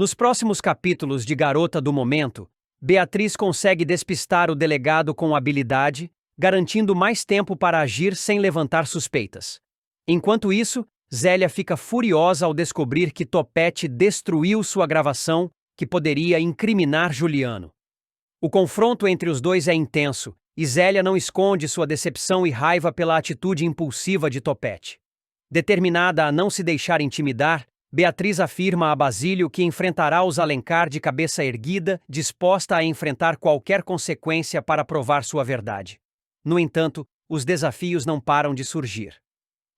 Nos próximos capítulos de Garota do Momento, Beatriz consegue despistar o delegado com habilidade, garantindo mais tempo para agir sem levantar suspeitas. Enquanto isso, Zélia fica furiosa ao descobrir que Topete destruiu sua gravação, que poderia incriminar Juliano. O confronto entre os dois é intenso, e Zélia não esconde sua decepção e raiva pela atitude impulsiva de Topete. Determinada a não se deixar intimidar, Beatriz afirma a Basílio que enfrentará os Alencar de cabeça erguida, disposta a enfrentar qualquer consequência para provar sua verdade. No entanto, os desafios não param de surgir.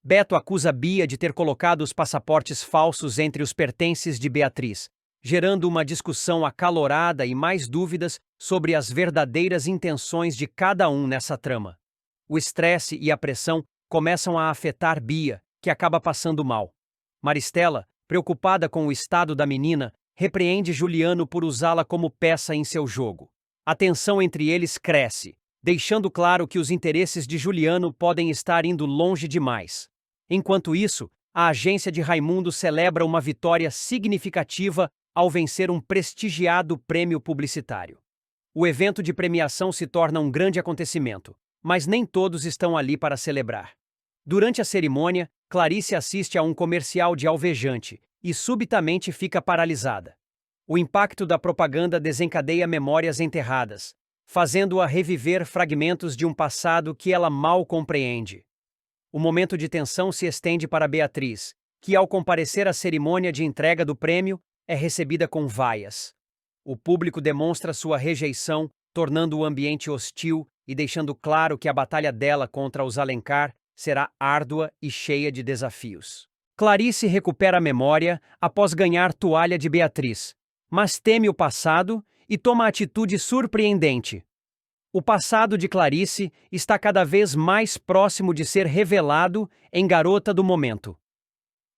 Beto acusa Bia de ter colocado os passaportes falsos entre os pertences de Beatriz, gerando uma discussão acalorada e mais dúvidas sobre as verdadeiras intenções de cada um nessa trama. O estresse e a pressão começam a afetar Bia, que acaba passando mal. Maristela, preocupada com o estado da menina, repreende Juliano por usá-la como peça em seu jogo. A tensão entre eles cresce, deixando claro que os interesses de Juliano podem estar indo longe demais. Enquanto isso, a agência de Raimundo celebra uma vitória significativa ao vencer um prestigiado prêmio publicitário. O evento de premiação se torna um grande acontecimento, mas nem todos estão ali para celebrar. Durante a cerimônia, Clarice assiste a um comercial de alvejante e subitamente fica paralisada. O impacto da propaganda desencadeia memórias enterradas, fazendo-a reviver fragmentos de um passado que ela mal compreende. O momento de tensão se estende para Beatriz, que, ao comparecer à cerimônia de entrega do prêmio, é recebida com vaias. O público demonstra sua rejeição, tornando o ambiente hostil e deixando claro que a batalha dela contra os Alencar será árdua e cheia de desafios. Clarice recupera a memória após ganhar toalha de Beatriz, mas teme o passado e toma atitude surpreendente. O passado de Clarice está cada vez mais próximo de ser revelado em Garota do Momento.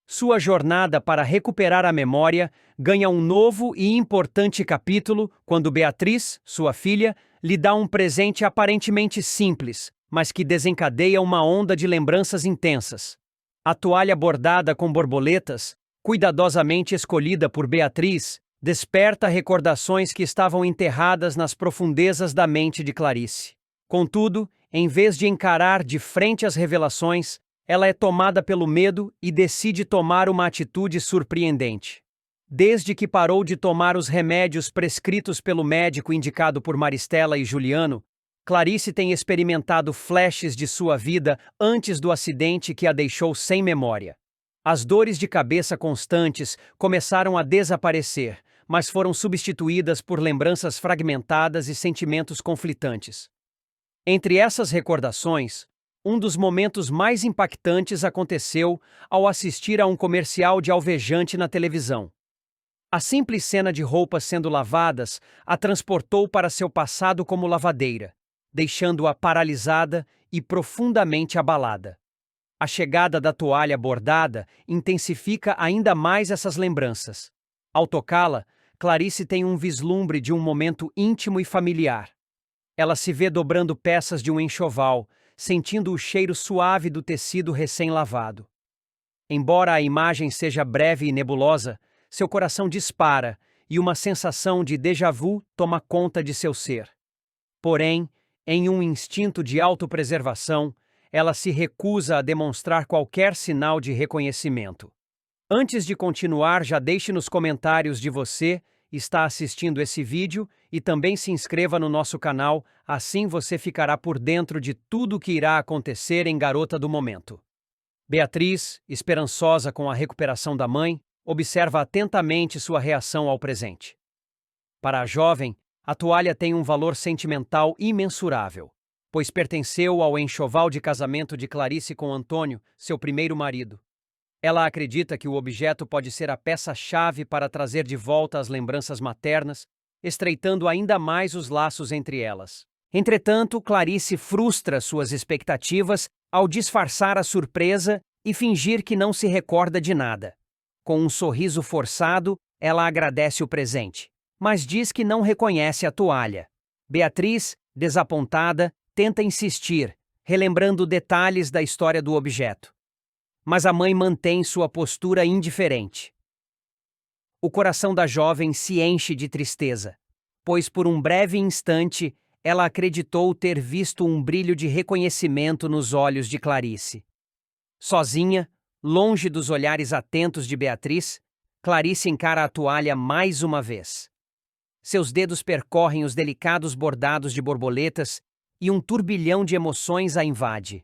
Sua jornada para recuperar a memória ganha um novo e importante capítulo quando Beatriz, sua filha, lhe dá um presente aparentemente simples, mas que desencadeia uma onda de lembranças intensas. A toalha bordada com borboletas, cuidadosamente escolhida por Beatriz, desperta recordações que estavam enterradas nas profundezas da mente de Clarice. Contudo, em vez de encarar de frente as revelações, ela é tomada pelo medo e decide tomar uma atitude surpreendente. Desde que parou de tomar os remédios prescritos pelo médico indicado por Maristela e Juliano, Clarice tem experimentado flashes de sua vida antes do acidente que a deixou sem memória. As dores de cabeça constantes começaram a desaparecer, mas foram substituídas por lembranças fragmentadas e sentimentos conflitantes. Entre essas recordações, um dos momentos mais impactantes aconteceu ao assistir a um comercial de alvejante na televisão. A simples cena de roupas sendo lavadas a transportou para seu passado como lavadeira, deixando-a paralisada e profundamente abalada. A chegada da toalha bordada intensifica ainda mais essas lembranças. Ao tocá-la, Clarice tem um vislumbre de um momento íntimo e familiar. Ela se vê dobrando peças de um enxoval, sentindo o cheiro suave do tecido recém-lavado. Embora a imagem seja breve e nebulosa, seu coração dispara e uma sensação de déjà vu toma conta de seu ser. Porém, em um instinto de autopreservação, ela se recusa a demonstrar qualquer sinal de reconhecimento. Antes de continuar, já deixe nos comentários de você está assistindo esse vídeo e também se inscreva no nosso canal, assim você ficará por dentro de tudo o que irá acontecer em Garota do Momento. Beatriz, esperançosa com a recuperação da mãe, observa atentamente sua reação ao presente. Para a jovem, a toalha tem um valor sentimental imensurável, pois pertenceu ao enxoval de casamento de Clarice com Antônio, seu primeiro marido. Ela acredita que o objeto pode ser a peça-chave para trazer de volta as lembranças maternas, estreitando ainda mais os laços entre elas. Entretanto, Clarice frustra suas expectativas ao disfarçar a surpresa e fingir que não se recorda de nada. Com um sorriso forçado, ela agradece o presente, mas diz que não reconhece a toalha. Beatriz, desapontada, tenta insistir, relembrando detalhes da história do objeto. Mas a mãe mantém sua postura indiferente. O coração da jovem se enche de tristeza, pois por um breve instante ela acreditou ter visto um brilho de reconhecimento nos olhos de Clarice. Sozinha, longe dos olhares atentos de Beatriz, Clarice encara a toalha mais uma vez. Seus dedos percorrem os delicados bordados de borboletas e um turbilhão de emoções a invade.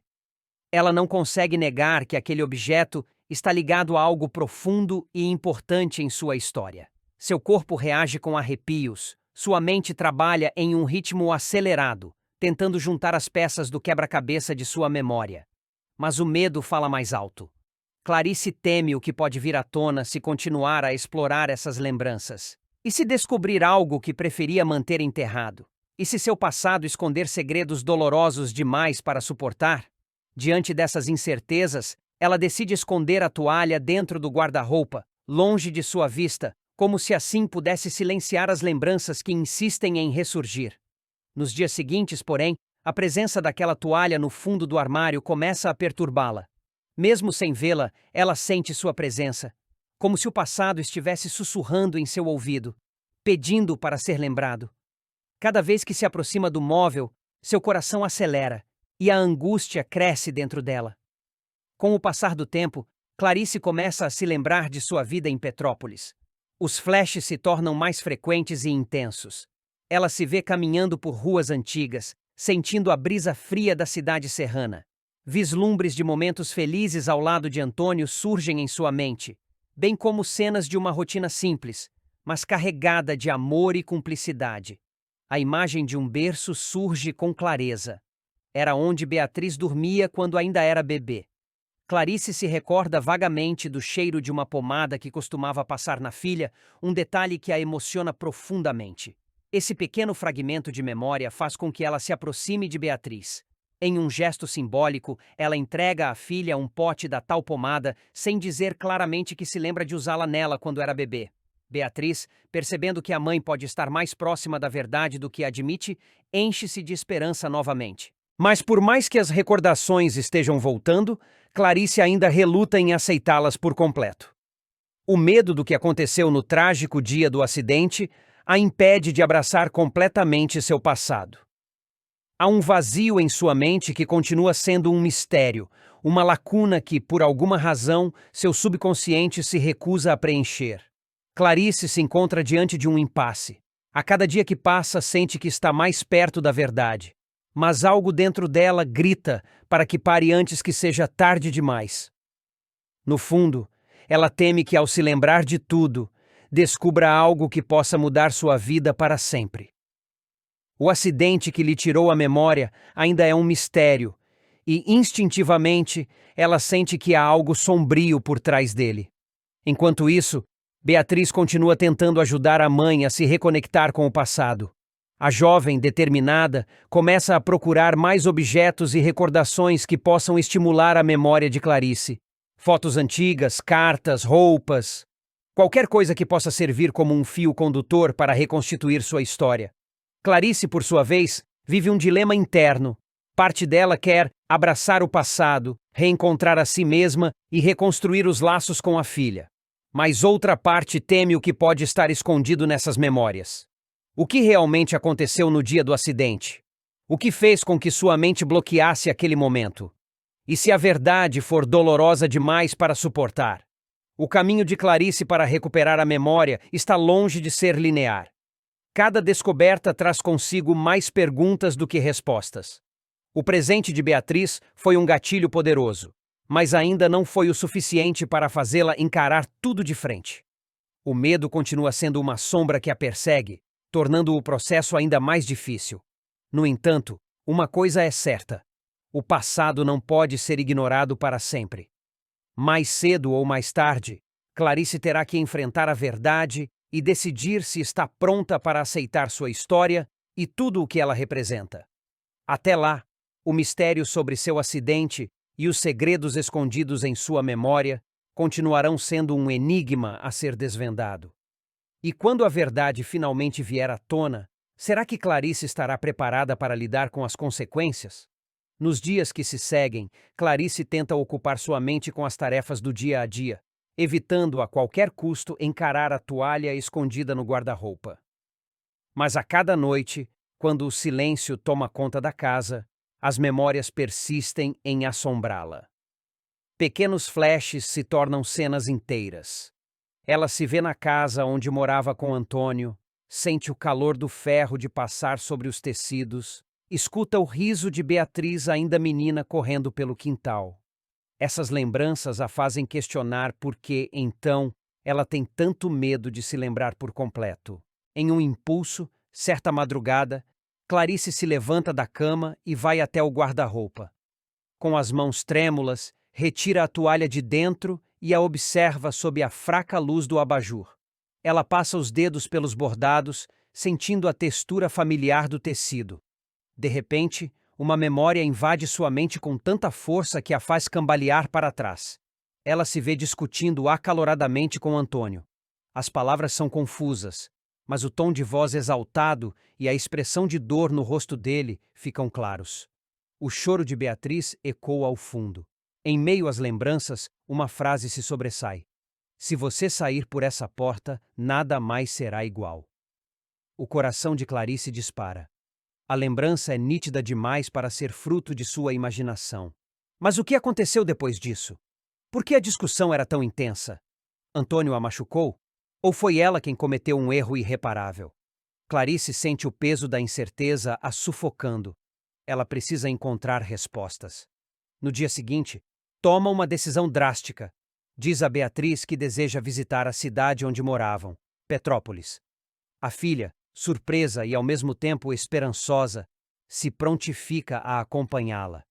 Ela não consegue negar que aquele objeto está ligado a algo profundo e importante em sua história. Seu corpo reage com arrepios, sua mente trabalha em um ritmo acelerado, tentando juntar as peças do quebra-cabeça de sua memória. Mas o medo fala mais alto. Clarice teme o que pode vir à tona se continuar a explorar essas lembranças. E se descobrir algo que preferia manter enterrado? E se seu passado esconder segredos dolorosos demais para suportar? Diante dessas incertezas, ela decide esconder a toalha dentro do guarda-roupa, longe de sua vista, como se assim pudesse silenciar as lembranças que insistem em ressurgir. Nos dias seguintes, porém, a presença daquela toalha no fundo do armário começa a perturbá-la. Mesmo sem vê-la, ela sente sua presença, como se o passado estivesse sussurrando em seu ouvido, pedindo para ser lembrado. Cada vez que se aproxima do móvel, seu coração acelera e a angústia cresce dentro dela. Com o passar do tempo, Clarice começa a se lembrar de sua vida em Petrópolis. Os flashes se tornam mais frequentes e intensos. Ela se vê caminhando por ruas antigas, sentindo a brisa fria da cidade serrana. Vislumbres de momentos felizes ao lado de Antônio surgem em sua mente, bem como cenas de uma rotina simples, mas carregada de amor e cumplicidade. A imagem de um berço surge com clareza. Era onde Beatriz dormia quando ainda era bebê. Clarice se recorda vagamente do cheiro de uma pomada que costumava passar na filha, um detalhe que a emociona profundamente. Esse pequeno fragmento de memória faz com que ela se aproxime de Beatriz. Em um gesto simbólico, ela entrega à filha um pote da tal pomada, sem dizer claramente que se lembra de usá-la nela quando era bebê. Beatriz, percebendo que a mãe pode estar mais próxima da verdade do que admite, enche-se de esperança novamente. Mas por mais que as recordações estejam voltando, Clarice ainda reluta em aceitá-las por completo. O medo do que aconteceu no trágico dia do acidente a impede de abraçar completamente seu passado. Há um vazio em sua mente que continua sendo um mistério, uma lacuna que, por alguma razão, seu subconsciente se recusa a preencher. Clarice se encontra diante de um impasse. A cada dia que passa, sente que está mais perto da verdade. Mas algo dentro dela grita para que pare antes que seja tarde demais. No fundo, ela teme que, ao se lembrar de tudo, descubra algo que possa mudar sua vida para sempre. O acidente que lhe tirou a memória ainda é um mistério, e instintivamente ela sente que há algo sombrio por trás dele. Enquanto isso, Beatriz continua tentando ajudar a mãe a se reconectar com o passado. A jovem, determinada, começa a procurar mais objetos e recordações que possam estimular a memória de Clarice. Fotos antigas, cartas, roupas, qualquer coisa que possa servir como um fio condutor para reconstituir sua história. Clarice, por sua vez, vive um dilema interno. Parte dela quer abraçar o passado, reencontrar a si mesma e reconstruir os laços com a filha. Mas outra parte teme o que pode estar escondido nessas memórias. O que realmente aconteceu no dia do acidente? O que fez com que sua mente bloqueasse aquele momento? E se a verdade for dolorosa demais para suportar? O caminho de Clarice para recuperar a memória está longe de ser linear. Cada descoberta traz consigo mais perguntas do que respostas. O presente de Beatriz foi um gatilho poderoso, mas ainda não foi o suficiente para fazê-la encarar tudo de frente. O medo continua sendo uma sombra que a persegue, tornando o processo ainda mais difícil. No entanto, uma coisa é certa: o passado não pode ser ignorado para sempre. Mais cedo ou mais tarde, Clarice terá que enfrentar a verdade e decidir se está pronta para aceitar sua história e tudo o que ela representa. Até lá, o mistério sobre seu acidente e os segredos escondidos em sua memória continuarão sendo um enigma a ser desvendado. E quando a verdade finalmente vier à tona, será que Clarice estará preparada para lidar com as consequências? Nos dias que se seguem, Clarice tenta ocupar sua mente com as tarefas do dia a dia. evitando a qualquer custo encarar a toalha escondida no guarda-roupa. Mas a cada noite, quando o silêncio toma conta da casa, as memórias persistem em assombrá-la. Pequenos flashes se tornam cenas inteiras. Ela se vê na casa onde morava com Antônio, sente o calor do ferro de passar sobre os tecidos, escuta o riso de Beatriz ainda menina correndo pelo quintal. Essas lembranças a fazem questionar por que, então, ela tem tanto medo de se lembrar por completo. Em um impulso, certa madrugada, Clarice se levanta da cama e vai até o guarda-roupa. Com as mãos trêmulas, retira a toalha de dentro e a observa sob a fraca luz do abajur. Ela passa os dedos pelos bordados, sentindo a textura familiar do tecido. De repente, uma memória invade sua mente com tanta força que a faz cambalear para trás. Ela se vê discutindo acaloradamente com Antônio. As palavras são confusas, mas o tom de voz exaltado e a expressão de dor no rosto dele ficam claros. O choro de Beatriz ecoa ao fundo. Em meio às lembranças, uma frase se sobressai. Se você sair por essa porta, nada mais será igual. O coração de Clarice dispara. A lembrança é nítida demais para ser fruto de sua imaginação. Mas o que aconteceu depois disso? Por que a discussão era tão intensa? Antônio a machucou? Ou foi ela quem cometeu um erro irreparável? Clarice sente o peso da incerteza a sufocando. Ela precisa encontrar respostas. No dia seguinte, toma uma decisão drástica. Diz a Beatriz que deseja visitar a cidade onde moravam, Petrópolis. A filha, surpresa e ao mesmo tempo esperançosa, se prontifica a acompanhá-la.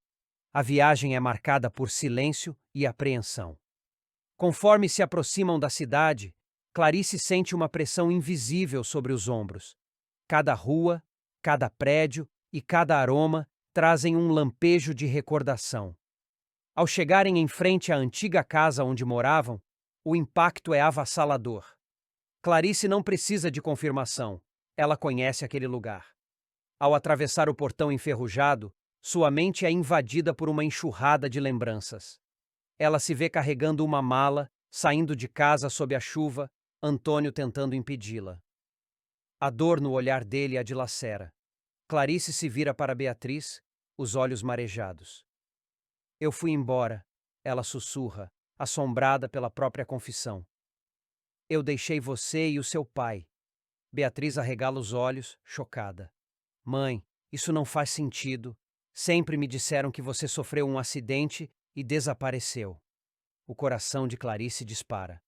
A viagem é marcada por silêncio e apreensão. Conforme se aproximam da cidade, Clarice sente uma pressão invisível sobre os ombros. Cada rua, cada prédio e cada aroma trazem um lampejo de recordação. Ao chegarem em frente à antiga casa onde moravam, o impacto é avassalador. Clarice não precisa de confirmação, ela conhece aquele lugar. Ao atravessar o portão enferrujado, sua mente é invadida por uma enxurrada de lembranças. Ela se vê carregando uma mala, saindo de casa sob a chuva, Antônio tentando impedi-la. A dor no olhar dele a dilacera. Clarice se vira para Beatriz, os olhos marejados. Eu fui embora, ela sussurra, assombrada pela própria confissão. Eu deixei você e o seu pai. Beatriz arregala os olhos, chocada. Mãe, isso não faz sentido. Sempre me disseram que você sofreu um acidente e desapareceu. O coração de Clarice dispara.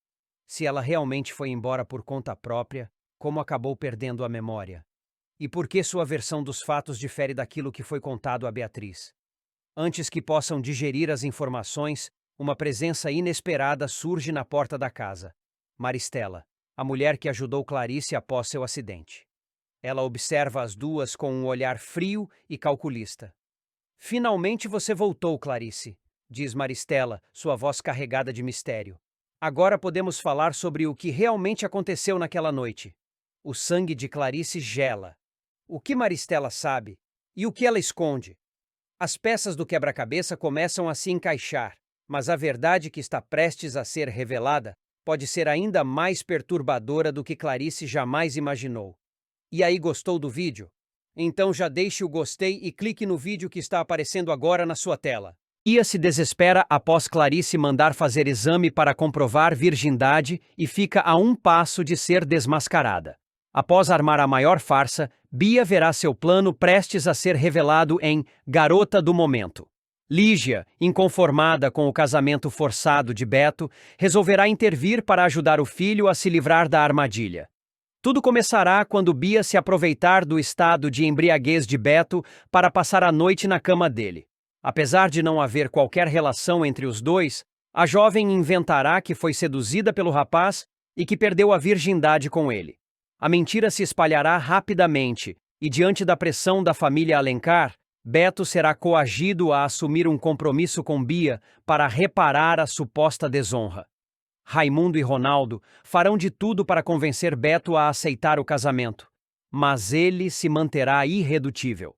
Se ela realmente foi embora por conta própria, como acabou perdendo a memória? E por que sua versão dos fatos difere daquilo que foi contado a Beatriz? Antes que possam digerir as informações, uma presença inesperada surge na porta da casa. Maristela, a mulher que ajudou Clarice após seu acidente. Ela observa as duas com um olhar frio e calculista. Finalmente você voltou, Clarice, diz Maristela, sua voz carregada de mistério. Agora podemos falar sobre o que realmente aconteceu naquela noite. O sangue de Clarice gela. O que Maristela sabe? E o que ela esconde? As peças do quebra-cabeça começam a se encaixar, mas a verdade que está prestes a ser revelada pode ser ainda mais perturbadora do que Clarice jamais imaginou. E aí, gostou do vídeo? Então já deixe o gostei e clique no vídeo que está aparecendo agora na sua tela. Bia se desespera após Clarice mandar fazer exame para comprovar virgindade e fica a um passo de ser desmascarada. Após armar a maior farsa, Bia verá seu plano prestes a ser revelado em Garota do Momento. Lígia, inconformada com o casamento forçado de Beto, resolverá intervir para ajudar o filho a se livrar da armadilha. Tudo começará quando Bia se aproveitar do estado de embriaguez de Beto para passar a noite na cama dele. Apesar de não haver qualquer relação entre os dois, a jovem inventará que foi seduzida pelo rapaz e que perdeu a virgindade com ele. A mentira se espalhará rapidamente e, diante da pressão da família Alencar, Beto será coagido a assumir um compromisso com Bia para reparar a suposta desonra. Raimundo e Ronaldo farão de tudo para convencer Beto a aceitar o casamento, mas ele se manterá irredutível.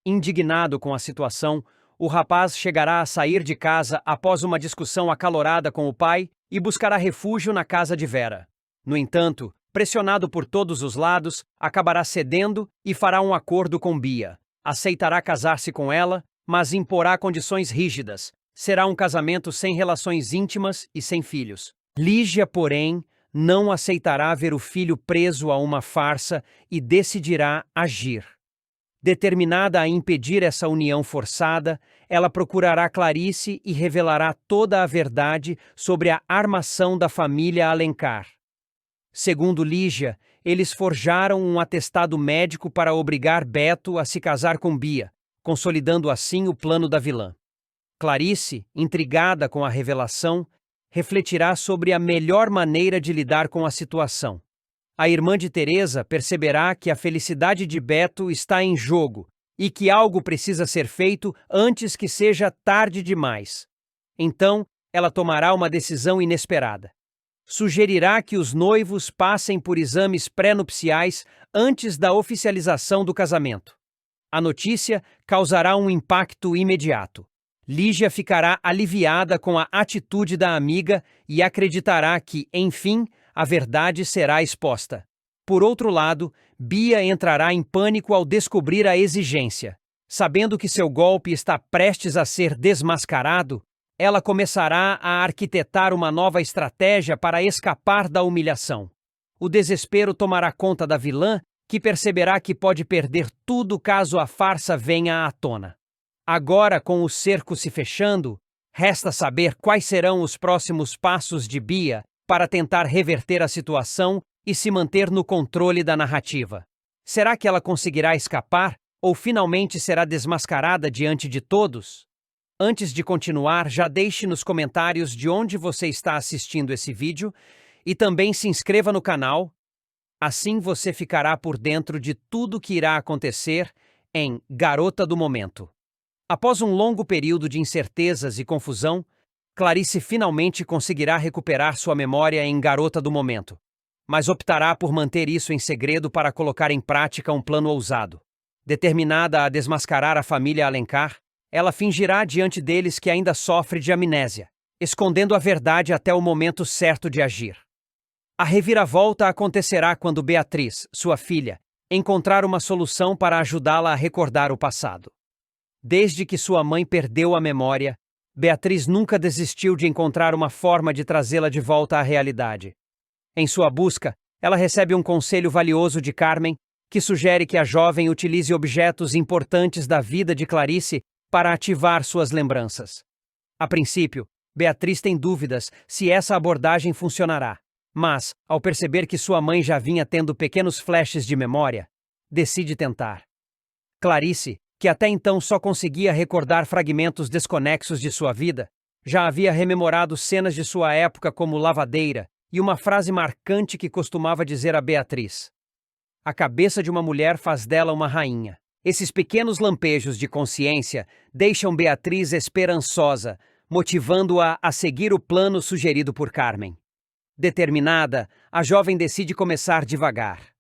Indignado com a situação, o rapaz chegará a sair de casa após uma discussão acalorada com o pai e buscará refúgio na casa de Vera. No entanto, pressionado por todos os lados, acabará cedendo e fará um acordo com Bia. Aceitará casar-se com ela, mas imporá condições rígidas. Será um casamento sem relações íntimas e sem filhos. Lígia, porém, não aceitará ver o filho preso a uma farsa e decidirá agir. Determinada a impedir essa união forçada, ela procurará Clarice e revelará toda a verdade sobre a armação da família Alencar. Segundo Lígia, eles forjaram um atestado médico para obrigar Beto a se casar com Bia, consolidando assim o plano da vilã. Clarice, intrigada com a revelação, refletirá sobre a melhor maneira de lidar com a situação. A irmã de Teresa perceberá que a felicidade de Beto está em jogo e que algo precisa ser feito antes que seja tarde demais. Então, ela tomará uma decisão inesperada. Sugerirá que os noivos passem por exames pré-nupciais antes da oficialização do casamento. A notícia causará um impacto imediato. Lígia ficará aliviada com a atitude da amiga e acreditará que, enfim, a verdade será exposta. Por outro lado, Bia entrará em pânico ao descobrir a exigência. Sabendo que seu golpe está prestes a ser desmascarado, ela começará a arquitetar uma nova estratégia para escapar da humilhação. O desespero tomará conta da vilã, que perceberá que pode perder tudo caso a farsa venha à tona. Agora, com o cerco se fechando, resta saber quais serão os próximos passos de Bia para tentar reverter a situação e se manter no controle da narrativa. Será que ela conseguirá escapar ou finalmente será desmascarada diante de todos? Antes de continuar, já deixe nos comentários de onde você está assistindo esse vídeo e também se inscreva no canal. Assim você ficará por dentro de tudo que irá acontecer em Garota do Momento. Após um longo período de incertezas e confusão, Clarice finalmente conseguirá recuperar sua memória em Garota do Momento, mas optará por manter isso em segredo para colocar em prática um plano ousado. Determinada a desmascarar a família Alencar, ela fingirá diante deles que ainda sofre de amnésia, escondendo a verdade até o momento certo de agir. A reviravolta acontecerá quando Beatriz, sua filha, encontrar uma solução para ajudá-la a recordar o passado. Desde que sua mãe perdeu a memória, Beatriz nunca desistiu de encontrar uma forma de trazê-la de volta à realidade. Em sua busca, ela recebe um conselho valioso de Carmen, que sugere que a jovem utilize objetos importantes da vida de Clarice para ativar suas lembranças. A princípio, Beatriz tem dúvidas se essa abordagem funcionará, mas, ao perceber que sua mãe já vinha tendo pequenos flashes de memória, decide tentar. Clarice, que até então só conseguia recordar fragmentos desconexos de sua vida, já havia rememorado cenas de sua época como lavadeira e uma frase marcante que costumava dizer a Beatriz: "A cabeça de uma mulher faz dela uma rainha." Esses pequenos lampejos de consciência deixam Beatriz esperançosa, motivando-a a seguir o plano sugerido por Carmen. Determinada, a jovem decide começar devagar.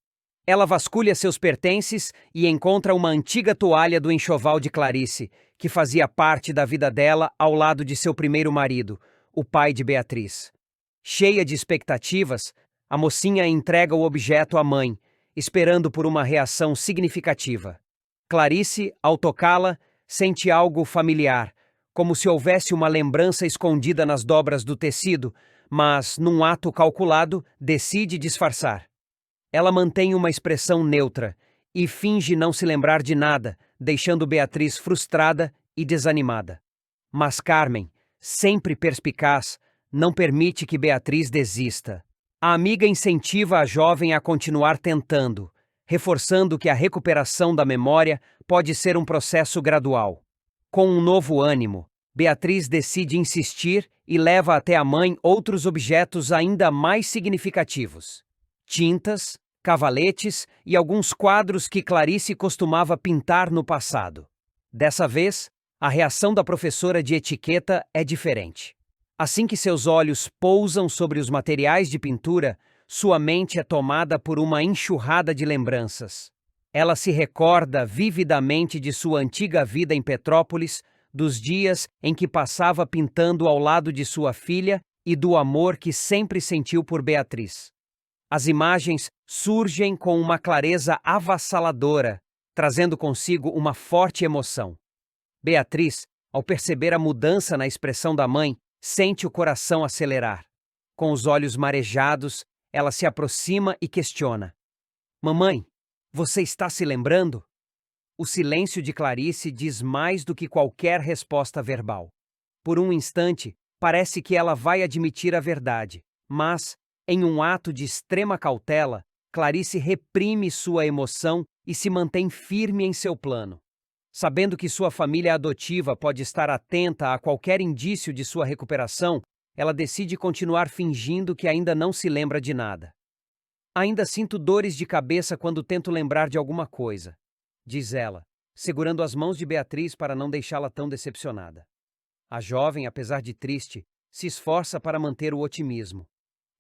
Ela vasculha seus pertences e encontra uma antiga toalha do enxoval de Clarice, que fazia parte da vida dela ao lado de seu primeiro marido, o pai de Beatriz. Cheia de expectativas, a mocinha entrega o objeto à mãe, esperando por uma reação significativa. Clarice, ao tocá-la, sente algo familiar, como se houvesse uma lembrança escondida nas dobras do tecido, mas, num ato calculado, decide disfarçar. Ela mantém uma expressão neutra e finge não se lembrar de nada, deixando Beatriz frustrada e desanimada. Mas Carmen, sempre perspicaz, não permite que Beatriz desista. A amiga incentiva a jovem a continuar tentando, reforçando que a recuperação da memória pode ser um processo gradual. Com um novo ânimo, Beatriz decide insistir e leva até a mãe outros objetos ainda mais significativos: tintas, cavaletes e alguns quadros que Clarice costumava pintar no passado. Dessa vez, a reação da professora de etiqueta é diferente. Assim que seus olhos pousam sobre os materiais de pintura, sua mente é tomada por uma enxurrada de lembranças. Ela se recorda vividamente de sua antiga vida em Petrópolis, dos dias em que passava pintando ao lado de sua filha e do amor que sempre sentiu por Beatriz. As imagens surgem com uma clareza avassaladora, trazendo consigo uma forte emoção. Beatriz, ao perceber a mudança na expressão da mãe, sente o coração acelerar. Com os olhos marejados, ela se aproxima e questiona: Mamãe, você está se lembrando? O silêncio de Clarice diz mais do que qualquer resposta verbal. Por um instante, parece que ela vai admitir a verdade, mas, em um ato de extrema cautela, Clarice reprime sua emoção e se mantém firme em seu plano. Sabendo que sua família adotiva pode estar atenta a qualquer indício de sua recuperação, ela decide continuar fingindo que ainda não se lembra de nada. Ainda sinto dores de cabeça quando tento lembrar de alguma coisa, diz ela, segurando as mãos de Beatriz para não deixá-la tão decepcionada. A jovem, apesar de triste, se esforça para manter o otimismo.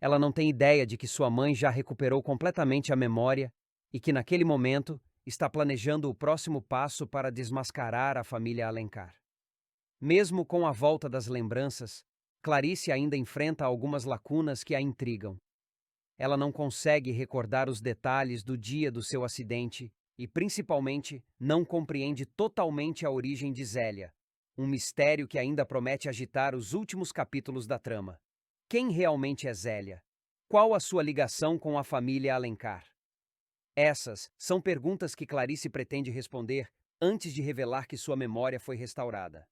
Ela não tem ideia de que sua mãe já recuperou completamente a memória e que, naquele momento, está planejando o próximo passo para desmascarar a família Alencar. Mesmo com a volta das lembranças, Clarice ainda enfrenta algumas lacunas que a intrigam. Ela não consegue recordar os detalhes do dia do seu acidente e, principalmente, não compreende totalmente a origem de Zélia, um mistério que ainda promete agitar os últimos capítulos da trama. Quem realmente é Zélia? Qual a sua ligação com a família Alencar? Essas são perguntas que Clarice pretende responder antes de revelar que sua memória foi restaurada.